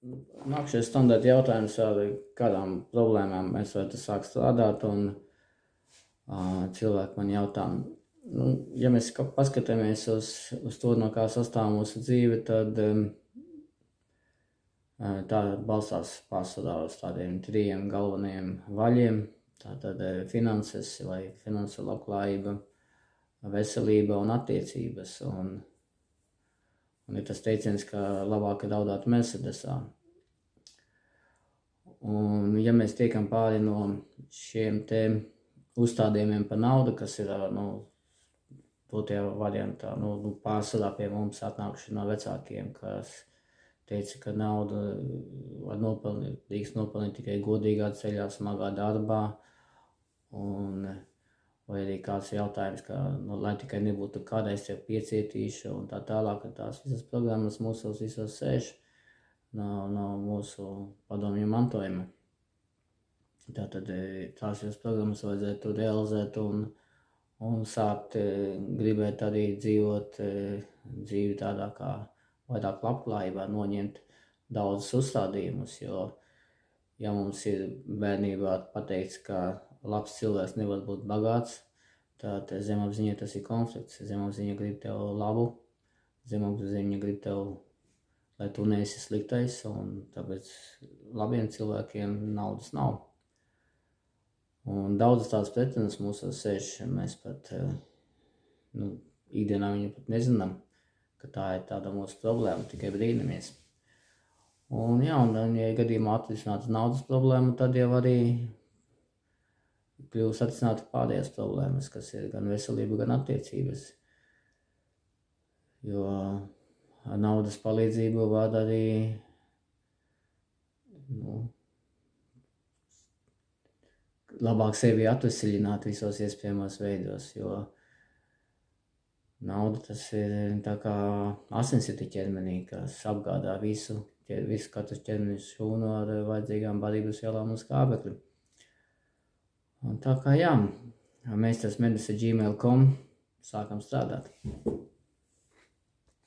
Nākšais standarta jautājums, ar kādām problēmām mēs varētu sākt strādāt, un cilvēki man jautā, ja mēs paskatāmies uz to, no kā sastāv mūsu dzīve, tad tā balstās pārsvarā uz tādiem 3 galvenajiem vaļiem. Tātad finanses vai finansu labklājība, veselība un attiecības. Un ir tas teiciens, ka labāk ir raudāt Mercedesā. Un ja mēs tiekam pāri no šiem te uzstādījumiem par naudu, kas ir, dotajā variantā, pārsvarā pie mums atnākuši no vecākiem, kas teica, ka naudu var drīkst nopelnīt tikai godīgā ceļā, smagā darbā, vai arī kāds jautājums, ka, lai tikai nebūtu kādreiz tev piecietīšu un tā tālāk, ka tās visas programmas mūsos visos sēž no mūsu padomju mantojuma. Tātad tās visas programmas vajadzētu realizēt un sākt gribēt arī dzīvot dzīvi tādā kā vairāk labklājībā, noņemt daudzus uzstādījumus, jo ja mums ir bērnībā pateikts, ka labs cilvēks nevar būt bagāts, tad zemapziņā tas ir konflikts. Zemapziņa grib tev labu, zemapziņa grib tev, lai tu neesi sliktais, un tāpēc labiem cilvēkiem naudas nav. Un daudzas tādas pretrunas mūsos sēž, mēs pat ikdienā viņu pat nezinām, ka tā ir tāda mūsu problēma, tikai brīnamies. Un ja gadījumā atrisinātu naudas problēmu, tad jau arī kļūst atrisināt pārējās problēmas, kas ir gan veselība, gan attiecības. Jo ar naudas palīdzību var arī labāk sevi atveseļināt visos iespējamos veidos, jo nauda tas ir tā kā asinsrite ķermenī, kas apgādā visu katru ķermeņa šūnu ar vajadzīgām barības vielām un skābekli. Un tā kā jā, meistars@gmail.com sākam strādāt.